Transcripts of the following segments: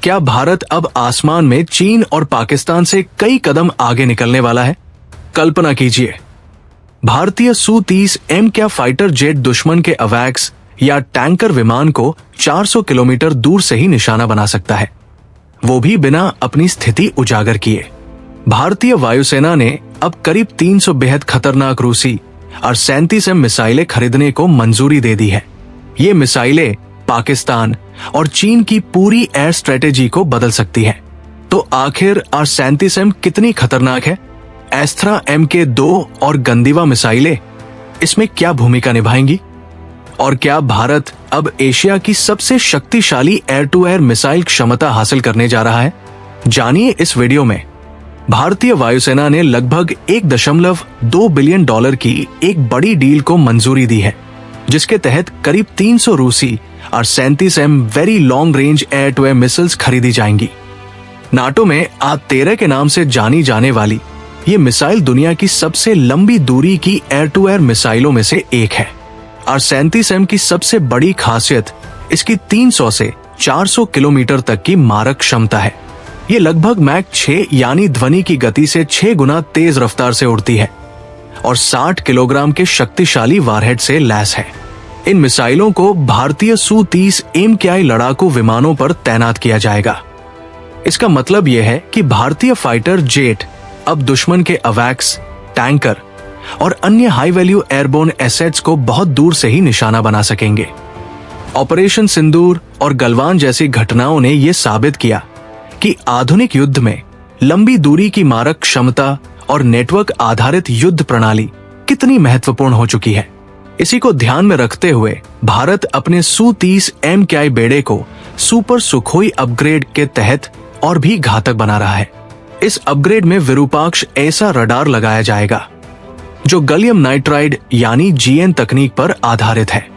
क्या भारत अब आसमान में चीन और पाकिस्तान से कई कदम आगे निकलने वाला है? कल्पना कीजिए, भारतीय Su-30 M क्या फाइटर जेट दुश्मन के अवैक्स या टैंकर विमान को 400 किलोमीटर दूर से ही निशाना बना सकता है, वो भी बिना अपनी स्थिति उजागर किए। भारतीय वायुसेना ने अब करीब 300 बेहद खतरनाक रूसी और 37 M मिसाइलें खरीदने को मंजूरी दे दी है। ये मिसाइलें पाकिस्तान और चीन की पूरी एयर स्ट्रेटेजी को बदल सकती है। तो आखिर R-37 M कितनी खतरनाक है? एस्त्रा Mk-2 और गंदीवा मिसाइलें इसमें क्या भूमिका निभाएंगी? और क्या भारत अब एशिया की सबसे शक्तिशाली एयर टू एयर मिसाइल क्षमता हासिल करने जा रहा है? जानिए इस वीडियो में। भारतीय वायुसेना ने लगभग $1.2 बिलियन की एक बड़ी डील को मंजूरी दी है, जिसके तहत करीब 300 रूसी R-37 M very long range air to air missiles खरीदी जाएंगी। नाटो में A-13 के नाम से जानी जाने वाली ये मिसाइल दुनिया की सबसे लंबी दूरी की एयर टू एयर मिसाइलों में से एक है। R-37 M की सबसे बड़ी खासियत इसकी 300 से 400 किलोमीटर तक की मारक क्षमता है। ये लगभग मैक 6 यानी ध्वनि की गति से 6 गुना तेज रफ्तार से उड़ती है और 60 किलोग्राम के शक्तिशाली वारहेड से लैस है। इन मिसाइलों को भारतीय Su-30 MKI लड़ाकू विमानों पर तैनात किया जाएगा। इसका मतलब यह है कि भारतीय फाइटर जेट अब दुश्मन के अवैक्स, टैंकर और अन्य हाई वैल्यू एयरबोर्न एसेट्स को बहुत दूर से ही निशाना बना सकेंगे। ऑपरेशन सिंदूर और गलवान जैसी घटनाओं ने यह साबित किया कि आधुनिक युद्ध में लंबी दूरी की मारक क्षमता और नेटवर्क आधारित युद्ध प्रणाली कितनी महत्वपूर्ण हो चुकी है। इसी को ध्यान में रखते हुए भारत अपने Su-30 MKI बेड़े को सुपर सुखोई अपग्रेड के तहत और भी घातक बना रहा है। इस अपग्रेड में विरूपाक्ष ऐसा रडार लगाया जाएगा जो गैलियम नाइट्राइड यानी GN तकनीक पर आधारित है।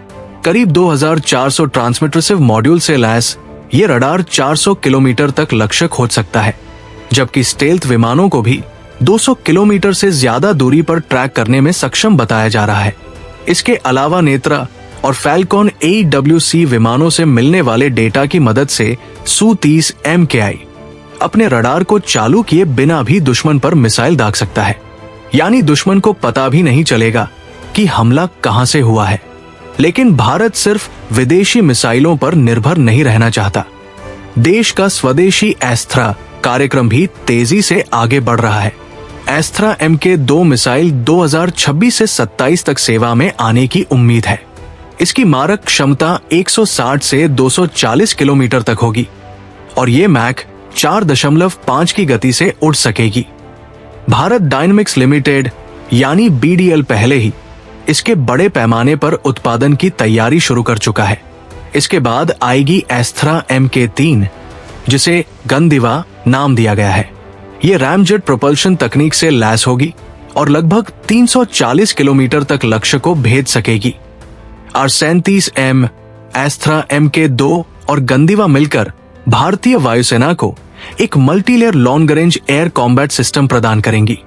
करीब 2400 ट्रांसमिटरसिव मॉड्यूल से लैस ये रडार 400 किलोमीटर तक लक्ष्य खोज सकता है, जबकि स्टेल्थ विमानों को भी 200 किलोमीटर से ज्यादा दूरी पर ट्रैक करने में सक्षम बताया जा रहा है। इसके अलावा नेत्रा और फैल्कॉन AWC विमानों से मिलने वाले डेटा की मदद से Su-30 MKI अपने रडार को चालू किए बिना भी दुश्मन पर मिसाइल दाग सकता है, यानी दुश्मन को पता भी नहीं चलेगा कि हमला कहां से हुआ है। लेकिन भारत सिर्फ विदेशी मिसाइलों पर निर्भर नहीं रहना चाहता। देश का स्वदेशी एस्त्रा कार्यक्रम भी तेजी से आगे बढ़ रहा है। एस्त्रा Mk-2 मिसाइल 2026 से 27 तक सेवा में आने की उम्मीद है। इसकी मारक क्षमता 160 से 240 किलोमीटर तक होगी और ये मैक 4.5 की गति से उड़ सकेगी। भारत डायनेमिक्स लिमिटेड यानी BDL पहले ही इसके बड़े पैमाने पर उत्पादन की तैयारी शुरू कर चुका है। इसके बाद आएगी एस्त्रा Mk-3, जिसे गंदीवा नाम दिया गया है। ये रैमजेट प्रोपल्शन तकनीक से लैस होगी और लगभग 340 किलोमीटर तक लक्ष्य को भेज सकेगी। R-37 M, एस्त्रा Mk-2 और गंदीवा मिलकर भारतीय वायुसेना को एक multilayer long range air combat system प्रदान करेंगी।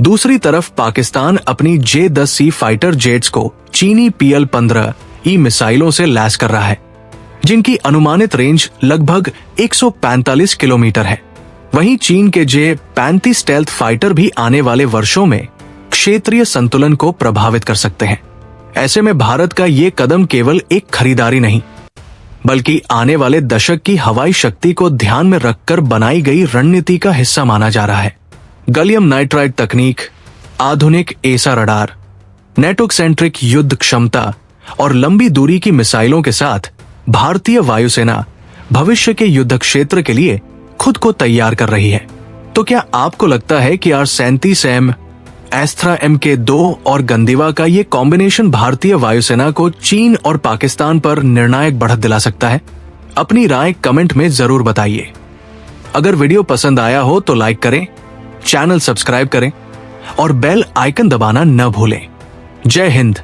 दूसरी तरफ पाकिस्तान अपनी J-10C फाइटर जेट्स को चीनी PL-15E मिसाइलों से लैस कर रहा है, जिनकी अनुमानित रेंज लगभग 145 किलोमीटर है। वहीं चीन के J-35 स्टेल्थ फाइटर भी आने वाले वर्षों में क्षेत्रीय संतुलन को प्रभावित कर सकते हैं। ऐसे में भारत का ये कदम केवल एक खरीदारी नहीं, बल्कि आने वाले दशक की हवाई शक्ति को ध्यान में रखकर बनाई गई रणनीति का हिस्सा माना जा रहा है। गैलियम नाइट्राइड तकनीक, आधुनिक एसा रडार, नेटवर्क सेंट्रिक युद्ध क्षमता और लंबी दूरी की मिसाइलों के साथ भारतीय वायुसेना भविष्य के युद्ध क्षेत्र के लिए खुद को तैयार कर रही है। तो क्या आपको लगता है कि R-37 M, एस्त्रा Mk-2 और गंदीवा का ये कॉम्बिनेशन भारतीय वायुसेना को चीन और पाकिस्तान पर निर्णायक बढ़त दिला सकता है? अपनी राय कमेंट में जरूर बताइए। अगर वीडियो पसंद आया हो तो लाइक करें, चैनल सब्सक्राइब करें और बेल आइकन दबाना न भूलें। जय हिंद।